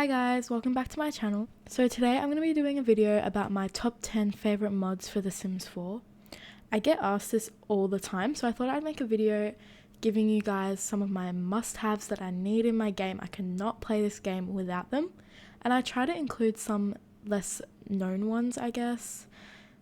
Hi guys, welcome back to my channel. So today I'm going to be doing a video about my top 10 favorite mods for The Sims 4. I get asked this all the time, so I thought I'd make a video giving you guys some of my must-haves that I need in my game. I cannot play this game without them, and I try to include some less known ones, I guess.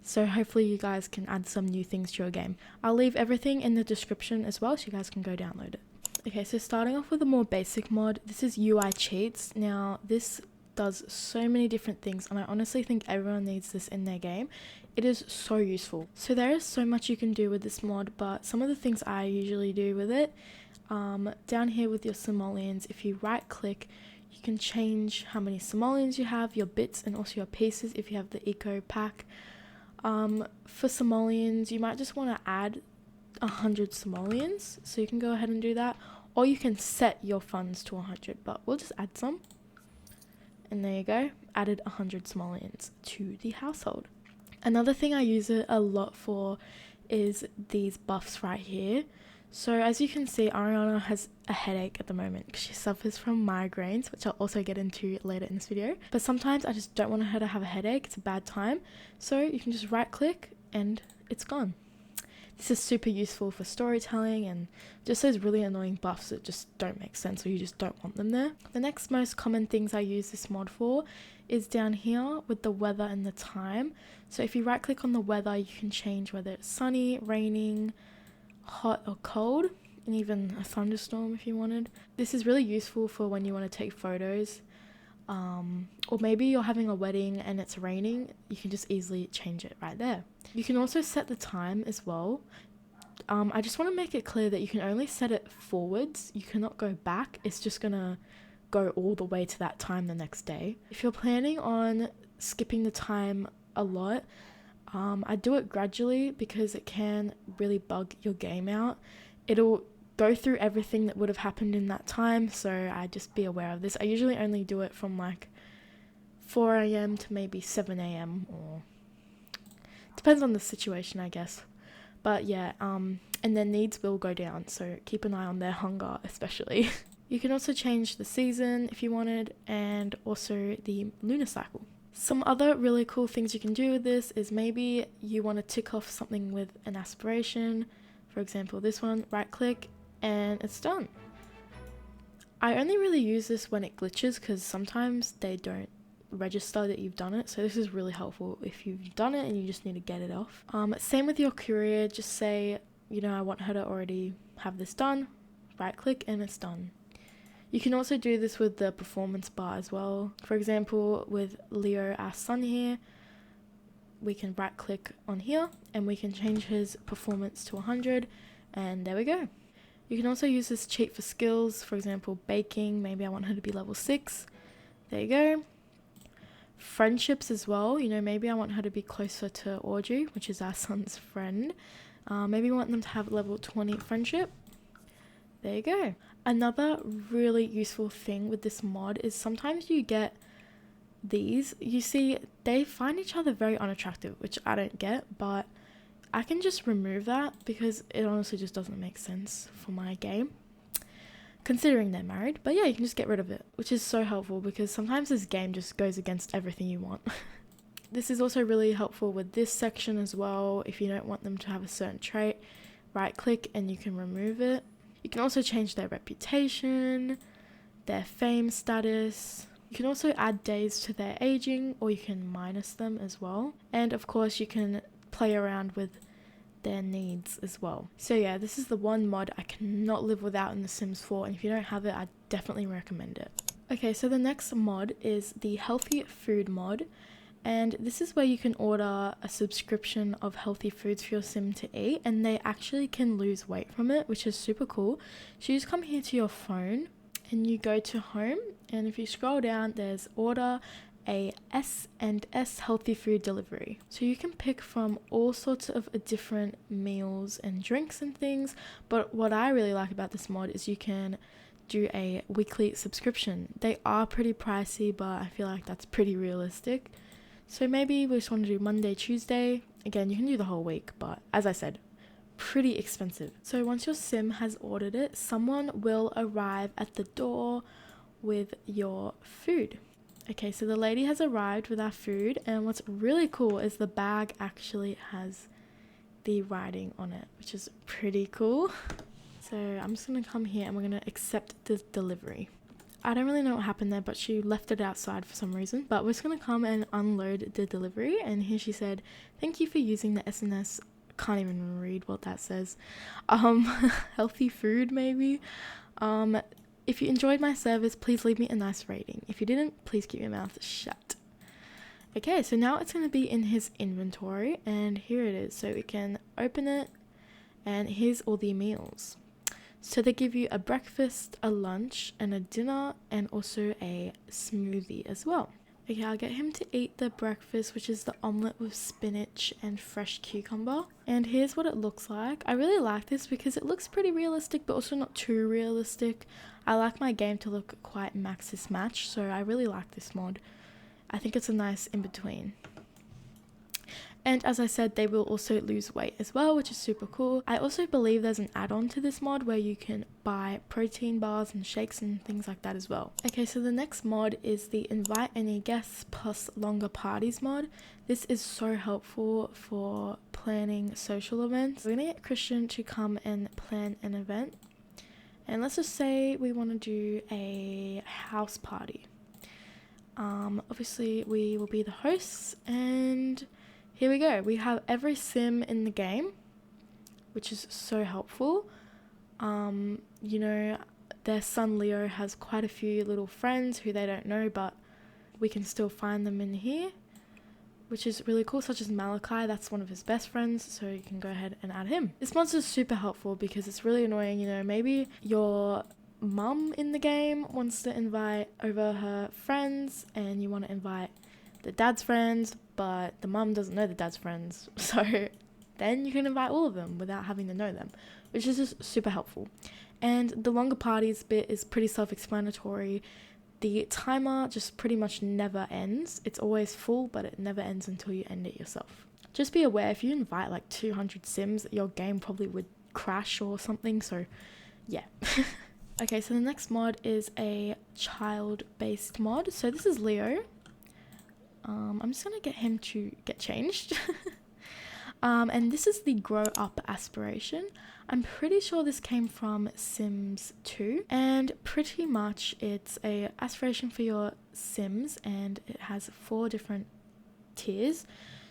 So hopefully you guys can add some new things to your game. I'll leave everything in the description as well so you guys can go download it. Okay, so starting off with a more basic mod, this is UI Cheats. Now, this does so many different things, and I honestly think everyone needs this in their game. It is so useful. So there is so much you can do with this mod, but some of the things I usually do with it, down here with your simoleons, if you right click, you can change how many simoleons you have, your bits, and also your pieces if you have the eco pack. For simoleons, you might just want to add 100 simoleons, so you can go ahead and do that, or you can set your funds to 100, but we'll just add some, and there you go, added 100 simoleons to the household. Another thing I use it a lot for is these buffs right here. So as you can see, Ariana has a headache at the moment because she suffers from migraines, which I'll also get into later in this video, but sometimes I just don't want her to have a headache. It's a bad time, so you can just right click and it's gone. This is super useful for storytelling and just those really annoying buffs that just don't make sense or you just don't want them there. The next most common things I use this mod for is down here with the weather and the time. So if you right click on the weather, you can change whether it's sunny, raining, hot or cold, and even a thunderstorm if you wanted. This is really useful for when you want to take photos, or maybe you're having a wedding and it's raining, you can just easily change it right there. You can also set the time as well. I just want to make it clear that you can only set it forwards, you cannot go back. It's just gonna go all the way to that time the next day. If you're planning on skipping the time a lot, I do it gradually because it can really bug your game out. It'll go through everything that would have happened in that time, so I just be aware of this. I usually only do it from like 4 a.m. to maybe 7 a.m. or depends on the situation, I guess. But yeah, and their needs will go down, so keep an eye on their hunger especially. You can also change the season if you wanted, and also the lunar cycle. Some other really cool things you can do with this is maybe you want to tick off something with an aspiration. For example, this one, right click, and it's done. I only really use this when it glitches because sometimes they don't register that you've done it, so this is really helpful if you've done it and you just need to get it off. Same with your courier, just say, you know, I want her to already have this done, right click and it's done. You can also do this with the performance bar as well. For example, with Leo, our son here, we can right click on here and we can change his performance to 100, and there we go. You can also use this cheat for skills. For example, baking, maybe I want her to be level 6. There you go. Friendships as well, you know, maybe I want her to be closer to Audrey, which is our son's friend. Maybe I want them to have level 20 friendship. There you go. Another really useful thing with this mod is sometimes you get these, you see they find each other very unattractive, which I don't get, but I can just remove that because it honestly just doesn't make sense for my game, considering they're married. But yeah, you can just get rid of it, which is so helpful because sometimes this game just goes against everything you want. This is also really helpful with this section as well. If you don't want them to have a certain trait, right click and you can remove it. You can also change their reputation, their fame status. You can also add days to their aging, or you can minus them as well. And of course you can play around with their needs as well. So yeah, this is the one mod I cannot live without in The Sims 4, and if you don't have it, I definitely recommend it. Okay, so the next mod is the healthy food mod, and this is where you can order a subscription of healthy foods for your sim to eat, and they actually can lose weight from it, which is super cool. So you just come here to your phone and you go to home, and if you scroll down, there's order a S&S healthy food delivery. So you can pick from all sorts of different meals and drinks and things, but what I really like about this mod is you can do a weekly subscription. They are pretty pricey, but I feel like that's pretty realistic. So maybe we just want to do Monday, Tuesday. Again, you can do the whole week, but as I said, pretty expensive. So once your sim has ordered it, someone will arrive at the door with your food. Okay, so the lady has arrived with our food, and what's really cool is the bag actually has the writing on it, which is pretty cool. So I'm just gonna come here and we're gonna accept the delivery. I don't really know what happened there, but she left it outside for some reason. But we're just gonna come and unload the delivery, and here she said, "Thank you for using the SNS." Can't even read what that says. Healthy food maybe. If you enjoyed my service, please leave me a nice rating. If you didn't, please keep your mouth shut. Okay, so now it's going to be in his inventory, and here it is. So we can open it, and here's all the meals. So they give you a breakfast, a lunch, and a dinner, and also a smoothie as well. Okay, I'll get him to eat the breakfast, which is the omelette with spinach and fresh cucumber. And here's what it looks like. I really like this because it looks pretty realistic, but also not too realistic. I like my game to look quite Maxis Match, so I really like this mod. I think it's a nice in-between. And as I said, they will also lose weight as well, which is super cool. I also believe there's an add-on to this mod where you can buy protein bars and shakes and things like that as well. Okay, so the next mod is the invite any guests plus longer parties mod. This is so helpful for planning social events. We're gonna get Christian to come and plan an event. And let's just say we want to do a house party. Obviously we will be the hosts, and here we go. We have every sim in the game, which is so helpful. You know, their son Leo has quite a few little friends who they don't know, but we can still find them in here, which is really cool, such as Malachi. That's one of his best friends, so you can go ahead and add him. This mod is super helpful because it's really annoying, you know, maybe your mum in the game wants to invite over her friends and you want to invite the dad's friends, but the mum doesn't know the dad's friends, so then you can invite all of them without having to know them, which is just super helpful. And the longer parties bit is pretty self-explanatory. The timer just pretty much never ends. It's always full, but it never ends until you end it yourself. Just be aware, if you invite like 200 sims, your game probably would crash or something, so yeah. Okay, so the next mod is a child-based mod. So this is Leo. I'm just gonna get him to get changed. And this is the grow up aspiration. I'm pretty sure this came from Sims 2, and pretty much it's a aspiration for your Sims, and it has 4 different tiers.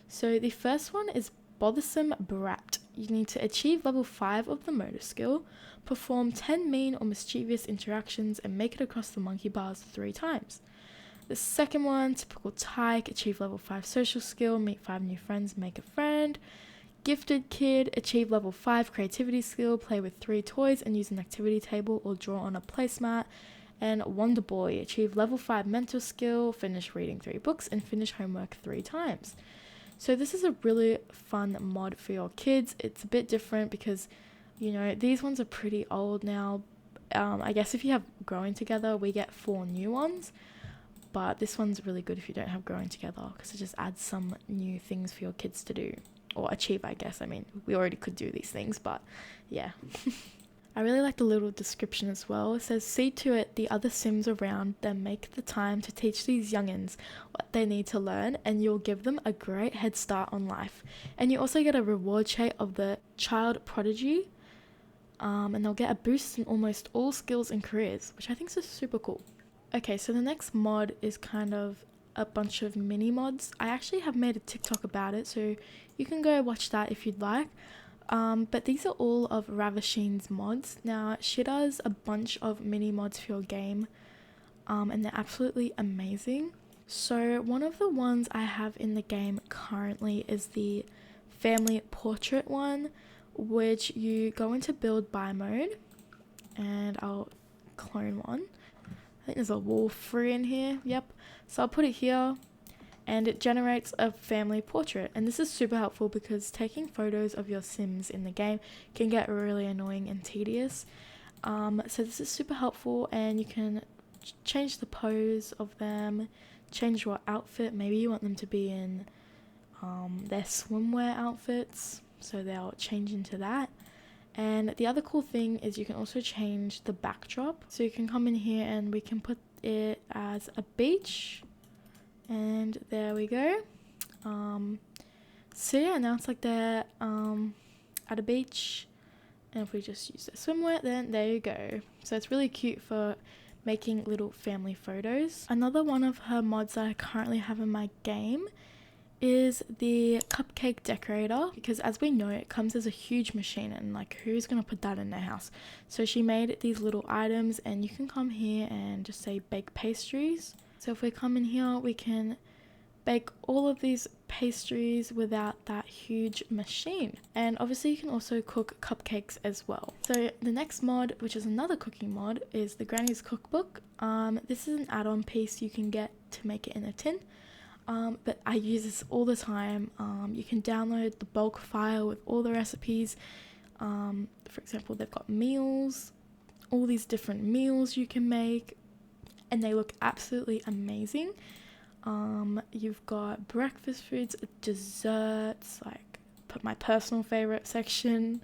So the first one is Bothersome Brat. You need to achieve level 5 of the motor skill, perform 10 mean or mischievous interactions, and make it across the monkey bars 3 times. The second one, Typical Tyke, achieve level 5 social skill, meet 5 new friends, make a friend. Gifted Kid, achieve level 5 creativity skill, play with 3 toys and use an activity table or draw on a placemat. And Wonder Boy, achieve level 5 mental skill, finish reading 3 books, and finish homework 3 times. So this is a really fun mod for your kids. It's a bit different because, you know, these ones are pretty old now. I guess if you have Growing Together, we get 4 new ones. But this one's really good if you don't have Growing Together because it just adds some new things for your kids to do. Or achieve, I guess. I mean, we already could do these things, but yeah. I really like the little description as well. It says, see to it the other Sims around them make the time to teach these youngins what they need to learn, and you'll give them a great head start on life. And you also get a reward trait of the child prodigy, and they'll get a boost in almost all skills and careers, which I think is super cool. Okay, so the next mod is kind of a bunch of mini mods. I actually have made a TikTok about it, so you can go watch that if you'd like. But these are all of Ravisheen's mods. Now, she does a bunch of mini mods for your game, and they're absolutely amazing. So one of the ones I have in the game currently is the family portrait one, which you go into build by mode, and I'll clone one. I think there's a wall free in here. Yep. So I'll put it here, and it generates a family portrait. And this is super helpful because taking photos of your Sims in the game can get really annoying and tedious. So this is super helpful, and you can change the pose of them, change what outfit. Maybe you want them to be in their swimwear outfits, so they'll change into that. And the other cool thing is you can also change the backdrop. So you can come in here and we can put it as a beach, And there we go. So yeah, now it's like they're at a beach, and if we just use the swimwear, then there you go. So it's really cute for making little family photos. Another one of her mods that I currently have in my game is the cupcake decorator, because as we know, it comes as a huge machine, and like, who's gonna put that in their house? So she made these little items, and you can come here and just say bake pastries. So if we come in here, we can bake all of these pastries without that huge machine. And obviously you can also cook cupcakes as well. So the next mod, which is another cooking mod, is the Granny's Cookbook. This is an add-on piece you can get to make it in a tin. But I use this all the time. You can download the bulk file with all the recipes. For example, they've got meals, all these different meals you can make, and they look absolutely amazing. You've got breakfast foods, desserts, like put my personal favorite section.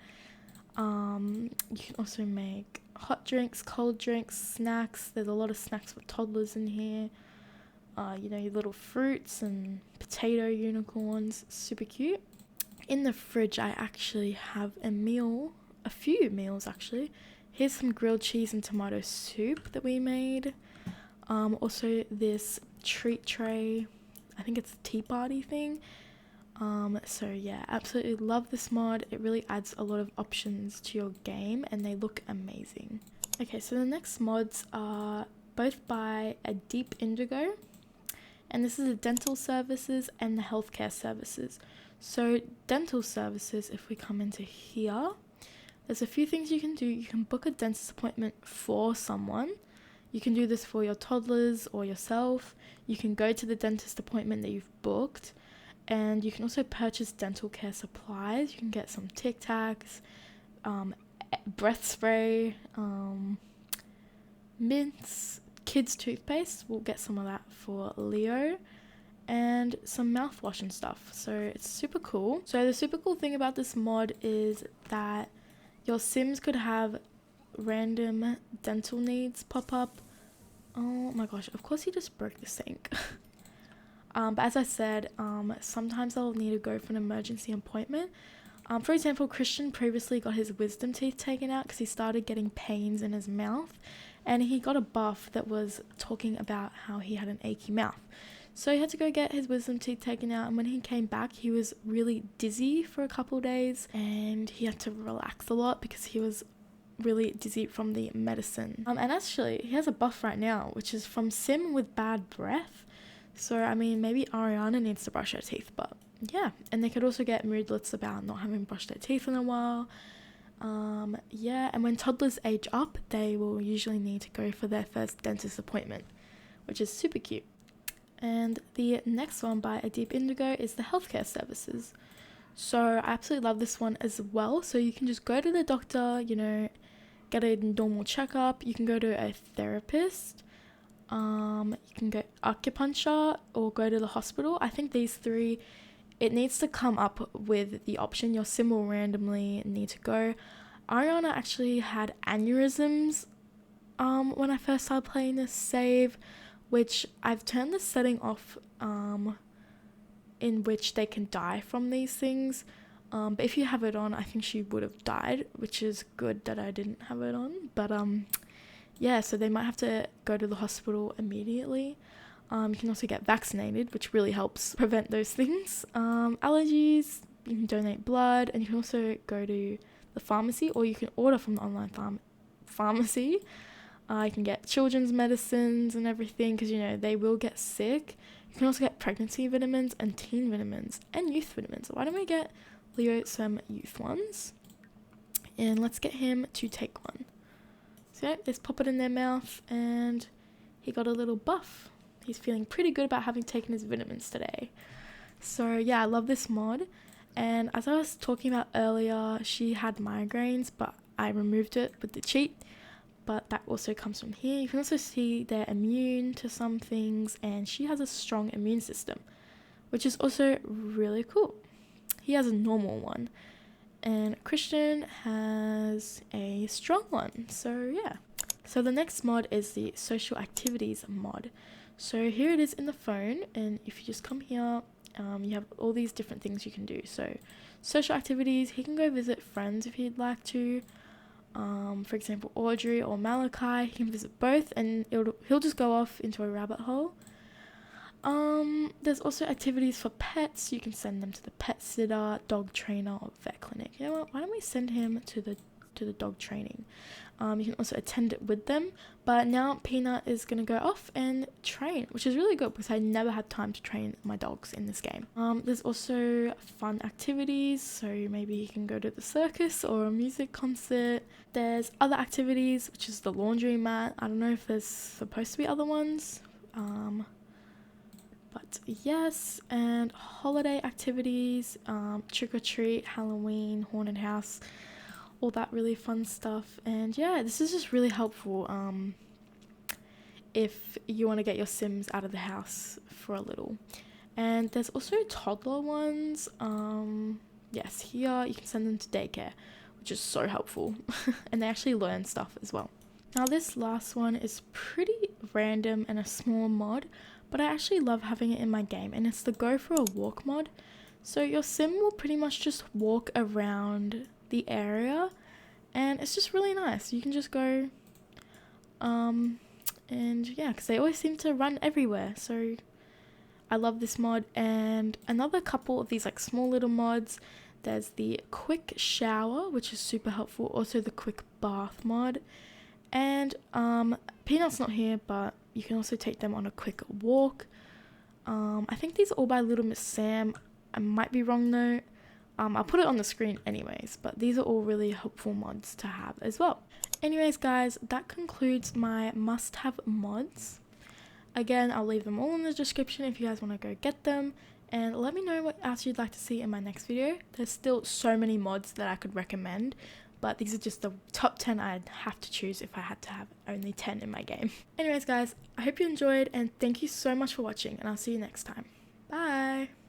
You can also make hot drinks, cold drinks, snacks. There's a lot of snacks for toddlers in here. Your little fruits and potato unicorns, super cute. In the fridge, I actually have a few meals actually. Here's some grilled cheese and tomato soup that we made. Also this treat tray, I think it's a tea party thing. So yeah, absolutely love this mod. It really adds a lot of options to your game, and they look amazing. Okay, so the next mods are both by A Deep Indigo, and this is the dental services and the healthcare services. So dental services, if we come into here, there's a few things you can do. You can book a dentist appointment for someone. You can do this for your toddlers or yourself. You can go to the dentist appointment that you've booked, and you can also purchase dental care supplies. You can get some Tic Tacs, breath spray, mints, kids toothpaste. We'll get some of that for Leo, and some mouthwash and stuff. So it's super cool. So the super cool thing about this mod is that your Sims could have random dental needs pop up. Oh my gosh, of course he just broke the sink. But as I said, sometimes I'll need to go for an emergency appointment. For example, Christian previously got his wisdom teeth taken out because he started getting pains in his mouth, and he got a buff that was talking about how he had an achy mouth. So he had to go get his wisdom teeth taken out, and when he came back, he was really dizzy for a couple days, and he had to relax a lot because he was really dizzy from the medicine. And actually, he has a buff right now, which is from Sim with bad breath. So, I mean, maybe Ariana needs to brush her teeth, but yeah. And they could also get moodlets about not having brushed their teeth in a while. Yeah, and when toddlers age up, they will usually need to go for their first dentist appointment, which is super cute. And the next one by A Deep Indigo is the healthcare services. So I absolutely love this one as well. So you can just go to the doctor, get a normal checkup. You can go to a therapist. You can go acupuncture or go to the hospital. I think these three, it needs to come up with the option. Your Sim will randomly need to go. Ariana actually had aneurysms when I first started playing this save, which I've turned the setting off in which they can die from these things. But if you have it on, I think she would have died, which is good that I didn't have it on. But yeah, so they might have to go to the hospital immediately. You can also get vaccinated, which really helps prevent those things. Allergies, you can donate blood, and you can also go to the pharmacy, or you can order from the online pharmacy. You can get children's medicines and everything, because they will get sick. You can also get pregnancy vitamins and teen vitamins and youth vitamins. Why don't we get Leo some youth ones? And let's get him to take one. So just pop it in their mouth, and he got a little buff. He's feeling pretty good about having taken his vitamins today. So yeah, I love this mod. And as I was talking about earlier, she had migraines, but I removed it with the cheat. But that also comes from here. You can also see they're immune to some things, and she has a strong immune system, which is also really cool. He has a normal one, and Christian has a strong one. So yeah. So the next mod is the social activities mod. So here it is in the phone, and if you just come here, you have all these different things you can do. So social activities, he can go visit friends if he'd like to. For example, Audrey or Malachi, he can visit both, and he'll just go off into a rabbit hole. There's also activities for pets. You can send them to the pet sitter, dog trainer, or vet clinic. You know what? Why don't we send him to the dog training? You can also attend it with them. But now Peanut is gonna go off and train, which is really good because I never had time to train my dogs in this game. There's also fun activities, so maybe you can go to the circus or a music concert. There's other activities, which is the laundry mat. I don't know if there's supposed to be other ones. But yes, and holiday activities, trick or treat, Halloween, haunted house, all that really fun stuff. And yeah, this is just really helpful if you want to get your Sims out of the house for a little. And there's also toddler ones. Yes, here you can send them to daycare, which is so helpful. And they actually learn stuff as well. Now this last one is pretty random and a small mod, but I actually love having it in my game, and it's the Go for a Walk mod. So your Sim will pretty much just walk around the area, and it's just really nice. You can just go, and yeah, because they always seem to run everywhere, so I love this mod. And another couple of these like small little mods, there's the quick shower, which is super helpful, also the quick bath mod. And Peanut's not here, but you can also take them on a quick walk. I think these are all by Little Miss Sam. I might be wrong though. I'll put it on the screen anyways, but these are all really helpful mods to have as well. Anyways guys, that concludes my must-have mods. Again, I'll leave them all in the description if you guys want to go get them. And let me know what else you'd like to see in my next video. There's still so many mods that I could recommend, but these are just the top 10 I'd have to choose if I had to have only 10 in my game. Anyways guys, I hope you enjoyed, and thank you so much for watching, and I'll see you next time. Bye!